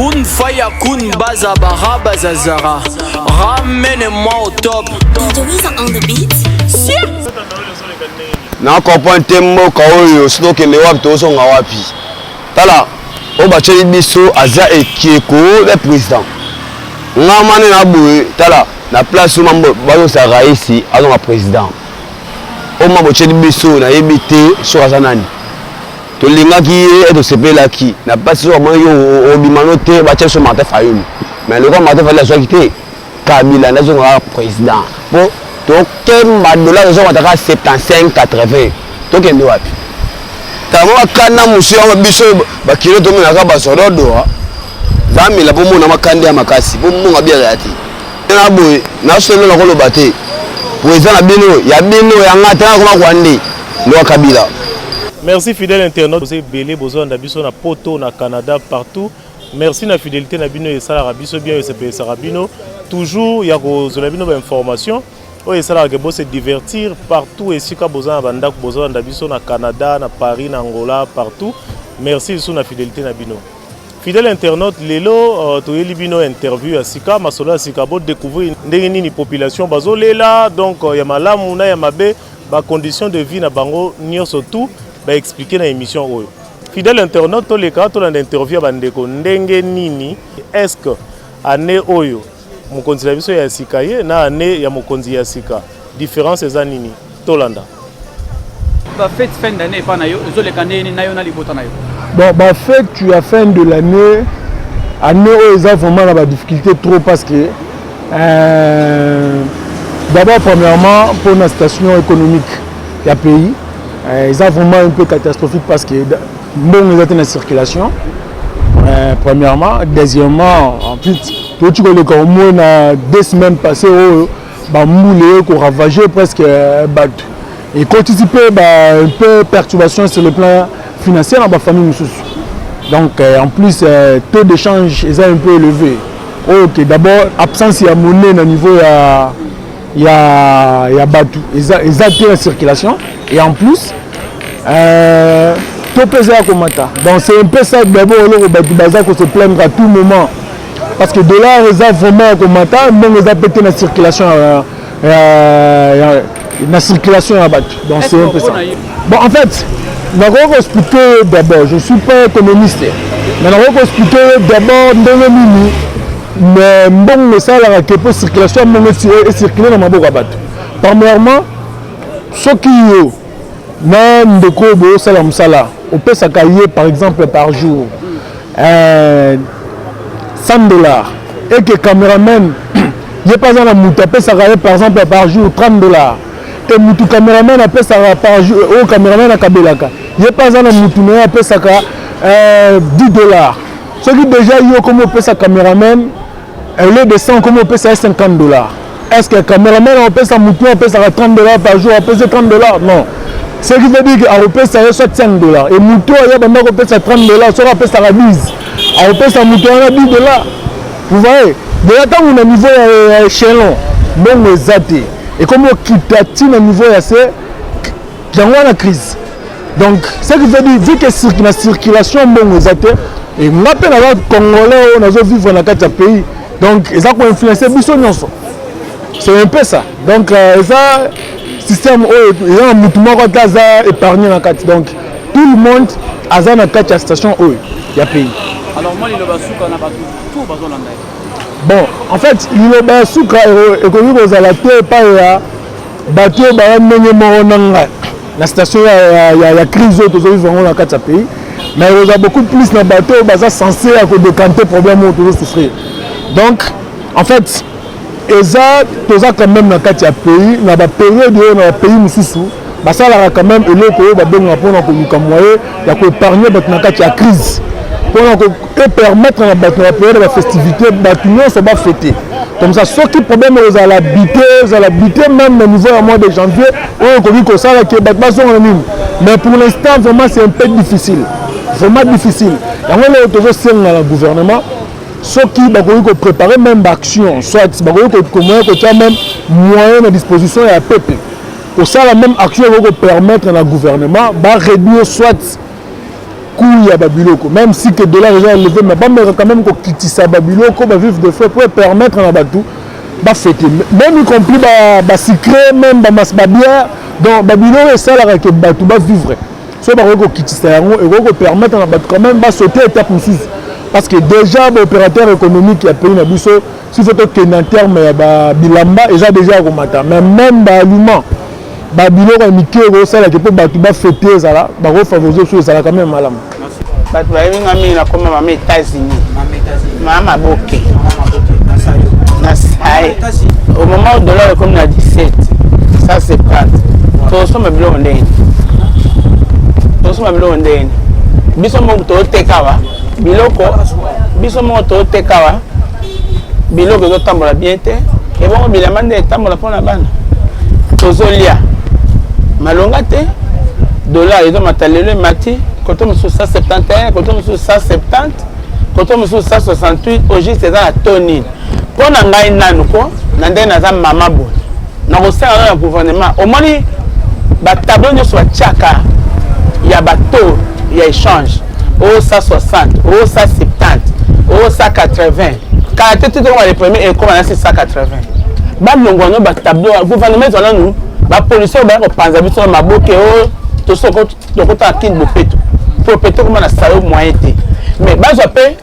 Kun faya kun baza baraba zazara. Ramène-moi au top. Na comprendre tembo kaoyo sino ke lewa tozo ngawapi. Tala o bacheli biso aza ekeko le président. Ngamane na boye tala na place où mambo bazo sa raisi azonga président. O mambo cheli biso na yebité sur azanani. To lingaki et to sepelaki na place où mayo o bimanote ba cheso Martin Fayulu. Mais le grand Martin Fayulu a quitté Kabila na zonga président. Bon donc $100 ils ont attaqué 75 80 donc ende wapi tamo akana musu ya biso bakilo to mina ka basodo do zamila bomo na makandi ya makasi bomo ngabia yati na boy na solo na kolo bate poeza na bino ya ngata na koma kwande lo Kabila. Merci fidèle internaute vous belé besoin na biso na poto na Canada partout. Merci na fidélité na bino et sala biso bien et CPS Rabino toujours ya ko zolabino ba information. Oui, ça va se divertir partout et si vous avez besoin d'habiter au Canada, à Paris, en Angola, partout. Merci de la fidélité. Fidèle internaute, Lelo, tu as une interview à Sika, ma sola Sika, pour découvrir une population. Donc, il y a malam, il y a mabé, les conditions de vie na bango, n'y surtout, expliquer dans l'émission. Fidèle internaute, tu as une interview à Bandeko, ndenge nini, est-ce que année oyo mokonzi la biso ya sika ye na ane ya mokonzi ya sika différence eza nini tolanda ba fête fin d'année pa na yo zo le kane ni na yo na libota na yo bon ba fête tu as fin de l'année année où ils ont vraiment la difficulté trop parce que d'abord premièrement pour la situation économique du pays ils ont vraiment un peu catastrophique parce que bon ils étaient en circulation premièrement deuxièmement en plus tu connais qu'au moins 2 semaines passées, moulé, qu'on ravageait presque battu. Et participer un peu perturbation sur le plan financier dans la famille. Donc en plus, taux d'échange est un peu élevé. Ok, d'abord, absence de monnaie au niveau il y a battu. Ils ont la circulation. Et en plus, tout pesé à Komata. Donc c'est un peu ça d'abord, on se plaindre à tout moment. Parce que de là, ils ont vraiment commenté, mais ils ont pété la circulation à battre. Donc c'est un peu ça. Bon, en fait, je vais expliquer d'abord, je ne suis pas économiste, mais je vais expliquer d'abord dans le mini, mais bon, ça, la circulation est circulée dans ma boue à battre. Premièrement, ce qui est dans le cours salam sala, on peut s'accueillir par exemple par jour. $100 et que caméraman il pas dans la moto ça par exemple par jour $30 et moto caméraman après ça par jour au caméraman à Kabelaka il pas dans la moto mais après ça $10 ce qui déjà yo comme on peut ça caméraman elle est descend comme on peut ça $50 est-ce que caméraman on peut ça moto on peut ça $30 par jour on peut ça $30 non ce qui veut dire qu'on peut ça soit $5 et moto il y a ben on peut ça $30 soit on peut ça 10 on peut ça moto on a $10. Vous voyez, déjà quand on a un niveau échelon, bon exaté. Et comme on quitte au niveau assez, il y a une crise. Donc, ce qui veut dire, vu que la circulation bon exaté, et on a peine à voir Congolais, on a vivre dans 4 pays. Donc, ils ont influencé Bissonionso. C'est un peu ça. Donc, ça, système, il y a un mouvement qui a épargné dans 4. Donc, tout le monde a dans 4 stations, il y a pays. Alors moi, il y a tout besoin bon, en fait, il y a souka économique aux alatés par bateau la station il y a crise autour de la carte pays, mais il y a beaucoup plus de bateaux censés décanter problème autour de souffrir. Donc, en fait, ils ont quand même dans la carte pays, dans la période où dans le pays nous sous, ça a quand même élevé pour épargner dans la carte crise. Pour permettre à la période de la festivité, l'union se va fêter. Comme ça, ceux qui problème aux habiter même au niveau du mois de janvier, mais pour l'instant, vraiment, c'est un peu difficile. Vraiment difficile. Et on est toujours dans le gouvernement, ceux qui vont préparer même d'action, soit même moyens de disposition à la peuple. Pour ça, la même action va permettre au gouvernement de réduire soit coût il y a Babiloko. Même si que dollar est élevé, mais quand même qu'on quitte ça Babiloko, va vivre de frais pour permettre à Batou de fêter. Même y compris ba secret, même ba bière, donc Babiloko est ça là que Batou va vivre. So ba ko quitte ça et ko permettre à Batou quand même va sauter étape poussuse. Parce que déjà l'opérateur économique qui a payé na biso, si faut que en terme ba bilamba déjà au matin, mais même ba aliment Babiloko et Mikero, ça là que pour Batou va fêter ça là, ba favoriser sur ça là quand même malam. Bato balinga mingi na koma mama États-Unis. Mama boke. Na sai. Au moment où le dollar est comme na 17, ça c'est pas. Tout ça me bloque ndeni. Tout ça me bloque ndeni. Biso mo to tekawa. Biloko. Biso mo to tekawa. Biloko zo tambola bien te. Et bon bilamba nde tambola pona bana. Tozolia. Malonga te. Dollar ils ont matalelo mati. Quand on me sous 171, quand on me sous 170, quand on me sous 168, au juste c'est la tonne. Pour n'engager nanu quoi, n'andé n'a maman bon. N'a reçu un gouvernement. Au moins, bah tableau ne soit tchaka, il y a bateau, il y a échange. Oh 160, oh 170, oh 180. Quand tu te vois les premiers et comment c'est 180. Bah l'ongouano bah tableau, gouvernement ils ont nous, bah policier bah on pense à biso ma boque oh tout ce que tu as kin bopeto. Pour peut-être comment la salaire moyen té mais ba jappé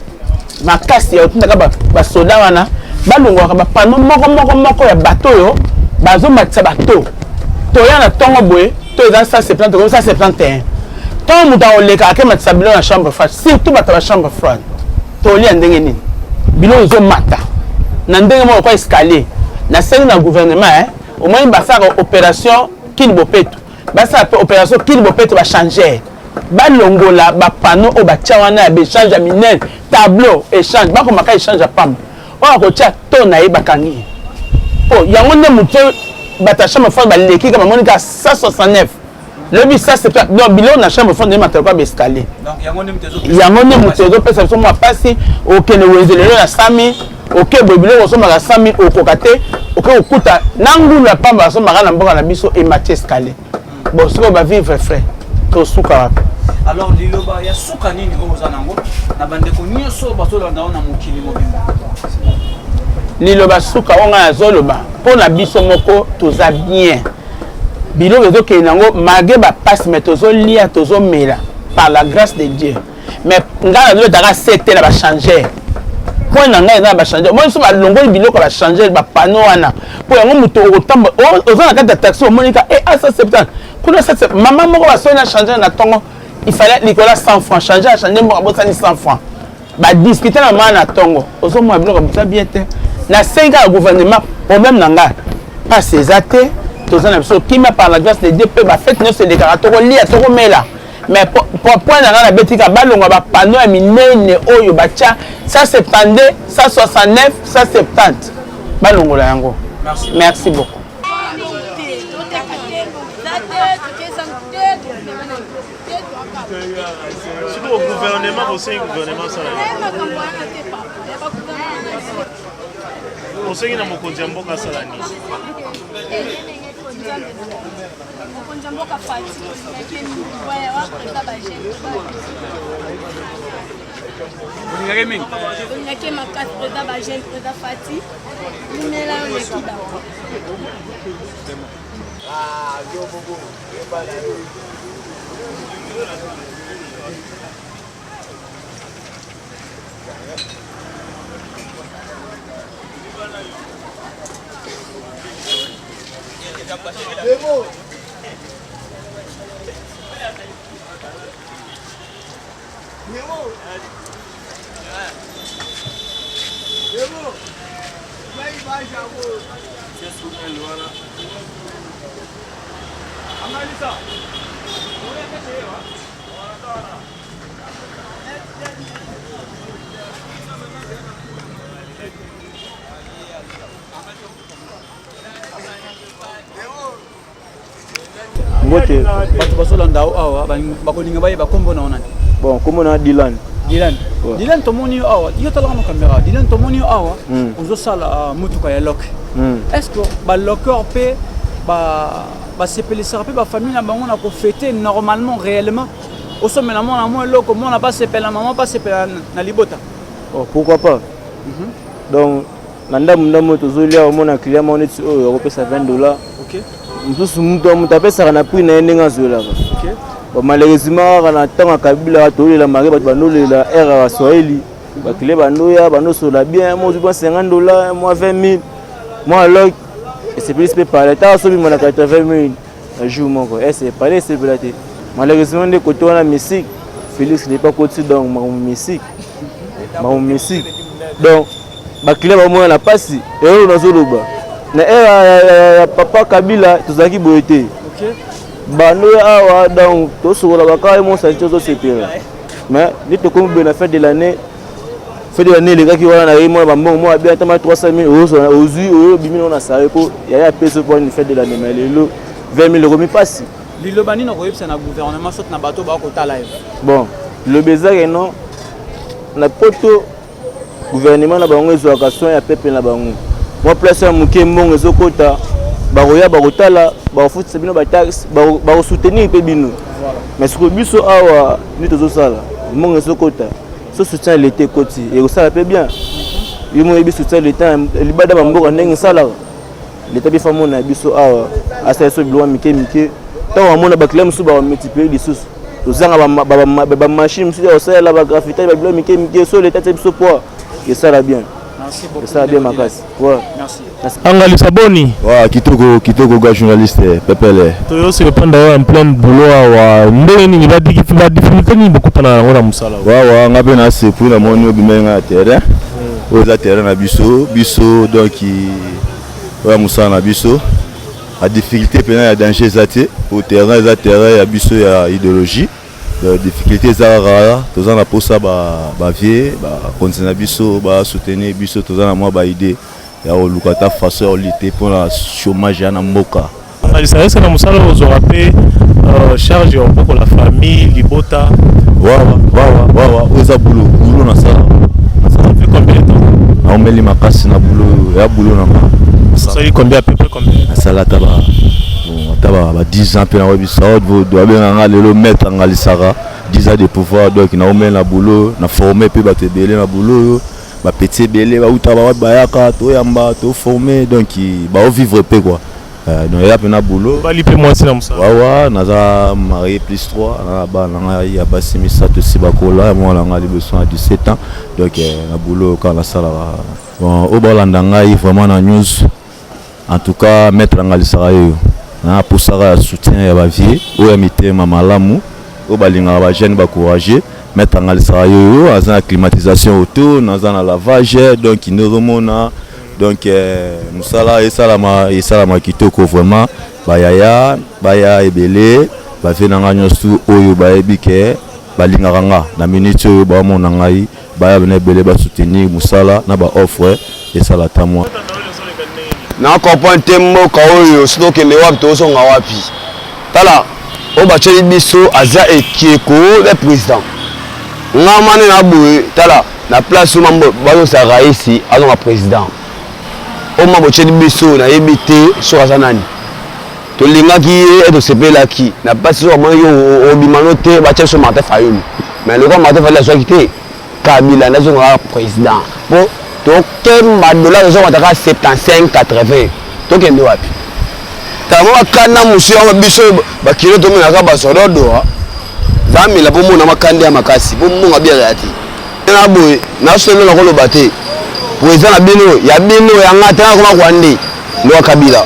ma casse ya otunda ba soda wana ba lungo ka ba pano moko ya bateau yo ba zo matsa bateau to ya na tongo boye to eza 170 comme ça 71 tant muta oleka ke matsa bilo na chambre froide surtout ba ta chambre froide to li ndenge nini bilo zo mata na ndenge mo ko escalier na seni na gouvernement au moins ba sa opération kin bopeto ba sa opération kin bopeto ba changer balongola ba panneau au bachawana ya échange ya minel tableau échange ba ko maka échange pam o ko tia to na ye bakangi po yango ne muto bata chambre fond ba leki ka monika 169 le bi ça c'est donc bilo na chambre fond de matel ko ba escalier donc yango ne muto pesa so mo pasi o kene wezele na sami o ke bobilo so maka sami o kokate o ke okuta nangu la pamba so maka na mboka na biso e mati escalier bon so ba vivre frère to suka. Alors liloba ya suka nini ozanango na bandeko nyoso batolanda na mokili mobimba. Liloba suka onga azoloba pona biso moko toza bien. Bilo bezo ke nango mage ba passe mais tozo lia tozo mela par la grâce de Dieu. Mais ngala do dara c'était la ba changer. Point nanga na ba changer. Moi so ba longoli bilo ko ba changer ba panneau wana. Po yango muto otamba ozana kata taxi o monika et à 170. Kuna ça maman moko ba so na changer na tongo. Il fallait Nicolas 100 francs changer moi bon ça 100 francs. Ba discuter na mana tongo. Ozo mo bilo ko bien te. Na senga gouvernement problème nanga. Pas ces athées, tous en absolu qui m'a par la grâce de Dieu peut ba fait ne se déclarateur li à to mela. Mais pour point nanga na betika balonga ba panneau ya minene oyo bacha 172, 169, 170. Balongola yango. Merci beaucoup. Surtout au gouvernement aussi, le gouvernement ça. Aussi, il y a beaucoup de gens qui sont Mbote bato basolanda awa bakolinga baye bakombo na onani. Bon, comment on a Dylan? Dylan. Dylan tomoni awa, yo tala na caméra. Dylan tomoni awa, ozo sala mutuka ya lock. Est-ce que ba locker pe ba sepelisa pe ba famille na bango na ko fêter normalement réellement au sommet na moi loko moi na pas sepela maman pas sepela na libota. Oh, pourquoi pas? Donc nanda mundamo tozolia au mona client mon est au repesa $20. OK. Mususu mutu apesa na prix na yendenga zola. OK. Bon malheureusement kana tanga kabila to la mari ba la era wa Swahili. Ba clé bandoya bando sola bien moi je pense $50 moi 20 000. Moi alors c'est plus par l'état so bi mona 80 000 un jour mon quoi. C'est pas les c'est blaté. Malheureusement de côté on a musique Félix n'est pas côté donc musique. Donc ba clé ba moi la passe et on na zoloba. Na era papa Kabila tozaki boyete. OK. Bando awa donc to sola ba ka mo sa chose sepera. Mais ni to comme ben fête de l'année les gars qui vont na moi ba moi bien tama 300 000 € aux bimi on a ça ko ya peso pour une fête de l'année mais le 20 000 € mi passe. Lilobani na koyebisa na gouvernement sot na bato ba ko ta live. Bon, le bezak non na poto gouvernement na bango ezwaka soin ya peuple na bango. Moi place ya muke mbongo ezokota baroya barotala bafuta bino ba tax ba soutenir pe bino. Mais ce que biso awa ni tozo sala mbongo ezokota so soutien l'été koti et ça peut bien. Yo mo yebi soutien l'état libada ba mboka ndenge sala. L'état bi famo na biso awa asa so bilwa mike tant on a bakle musu ba multiplier les sources tozanga ba machine musu ya osala ba graffiti ba bilwa mike so l'état biso poa et ça va bien. Merci beaucoup. Ça va bien ma casse. Ouais. Merci. Angali Saboni. Ouais, kitoko gars journaliste Pepele. Toyo se panda en plein boulot wa ndeni ni ba difficulté ni beaucoup pana ngora musala. Ouais, ngabe na c'est pour la monio bimenga terrain. Oza terrain na biso donc ouais musala na biso. La difficulté pena ya danger zate au terrain ya biso ya idéologie. La difficulté zara tozana posa ba vie ba continuer biso ba soutenir biso tozana moi ba idée ya olukata façon lutter pour la chômage na mboka. Est-ce que na musala ozora pe charge pour la famille libota wa oza boulot na sala. Ça fait combien de temps? Na omeli makasi na boulot na ma. Ça fait combien à peu près combien? Sala taba 10 ans pour doit bien le mettre en alisara 10 ans de pouvoir donc na omeli na boulot na former pe ba te belé na boulot ba petit belé ba utaba ba yaka to yamba to former donc ba vivre pe quoi. Donc il y a un boulot. Bali pe moi c'est comme ça. Ouais, naza marié plus 3 na ba na ya basimi ça to sibakola moi na ngali besoin 17 ans donc na boulot quand la sala bon au balanda ngai vraiment na news en tout cas mettre en alisara yo na pour ça soutien ya ba vie o ya mitema malamu o balinga ba jeune ba courageux mettre en alisara yo azana climatisation autour nazana lavage donc il nous remona donc musala esalama kitoko vraiment baya ebele bavenanga nyonso oyo bayebi ke balingaka nga na minute oyo bamona ngai baya bena ebele basoutenir musala na baoffre esala ta moi na comprendre te mboka oyo sinokende wapi tozonga wapi tala oyo batieli biso aza ekeko le président nga mane na boye tala na place oyo mambo bazosala raisi azonga président oma botieli biso nayebi te soki aza nani tolingaki ye e tosepelaki na place soki amoni yo obimano te batia biso Martin Fayulu mais lokwa Martin Fayulu azwaki te Kabila nde azongaka président po tokemba dollar ezomataka 75-80 tokende wapi tamo bakanda mosu yango biso bakilo tomenaka basoda doa zamela mpo mona makandi ya makasi mpo monga biaka te na boye nasolo nakoloba te po eza na bino ya bino yanga te nakoma kwande loa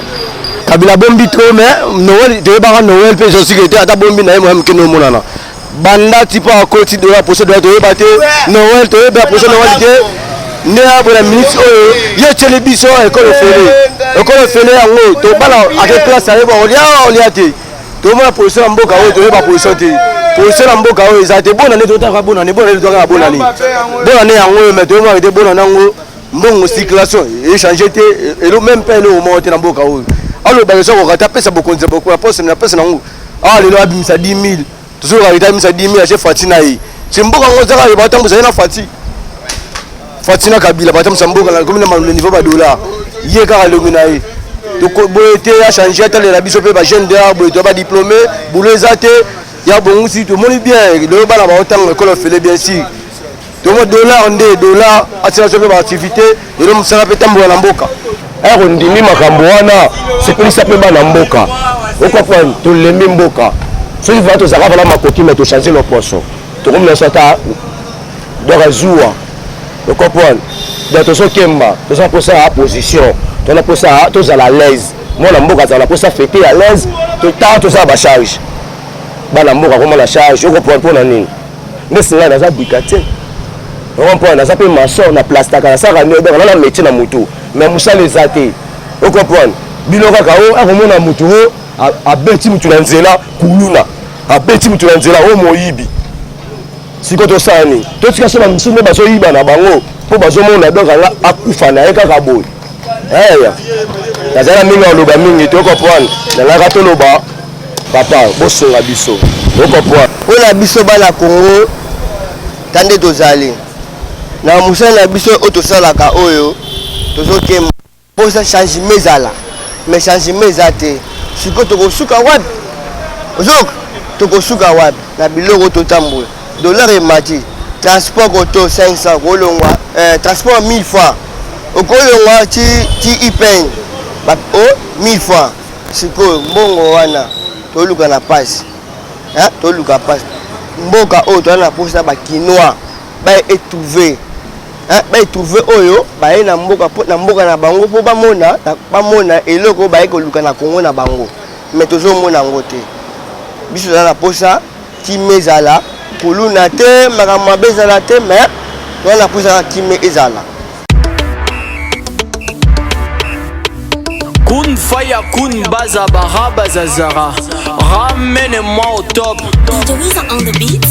Kabila bombi trop mais Noël toyebaka Noël mpe ezosike te ata bombi na ye moya mokende omonana banda ti mpo akoti dola poso dola toyeba te Noël toyeba poso Noël te nde abona minute oyo ye tieli biso ekolo fele yango tobala ake classe ayeba olia te tomona position ya mboka oyo toyeba position te position ya mboka oyo eza te bonane totaka bonane tokaka bonane yango oyo mais toyebaka te bonane yango mbongo circulation echange te elo même mpe eloko moko te na mboka oyo alobaka so kokata apesa bokonzi apesa nango awa lelo abimisa 10 000 tozokoka abimisa 10 000 ache fati na ye si mboka yango ozaka yo batambusa ye na fati na Kabila batambusa mboka komi na le niveau badolar ye kaka elongi na ye boye te achange atalela biso mpe bajeune de boye to badiplômé boulot eza te ya bongo si to moni bien le bala ba autant école fait bien sûr to mo dollar ndé dollar atira so ba activité et le musala pe tambo na mboka ero ndimi makambo wana sepelisa mpe bana mboka okopona tolembi mboka soki va tozalaka vala makoki me tochange loposo tokomisa ata donc zuwa okopona donc tozokemba toza mposa position tona mposa tozala à l'aise mwana mboka azala mposa fete à l'aise totala tozala bacharge bana mboka komona charge okopona mpona nini nde singai naza bika te okompona naza mpe mason na plastaka nasaka donc nana métier na motu mais mosala eza te okopona bino kaka o akomona motu o abeti motu na nzela kuluna abeti motu na nzela o moyibi siko tosala nini totika so bamisu nde bazoyiba na bango mpo bazomona donc anga akufa na ye kaka boye eya nazala mingi oloba mingi te okopona nangaka toloba papa bosunga biso okopona mpona biso bana Congo tande tozali na mosala na biso oyo tosalaka oyo tozokemba mposa changement ezala mais changement eza te sikoyo tokosuka wapi ozoka tokosuka wapi na biloko totambola dollar emati transport koto 500 kolongwa transport 1000 francs okolongwa ti ipen o 1000 francs sikoyo mbongo wana toluka na pasi toluka pasi mboka oyo toza na posa bakinois baetrouve baetrouve oyo baye na mboka na bango mpo bamona eloko baye koluka na Congo na bango mais tozomona yango te biso toza na posa kime ezala koluna te makambo mabe ezala te mais toza na posa kime ezala Kun faya kun baza bara bazazara. Ramène-moi au top. The Weasel on the beat.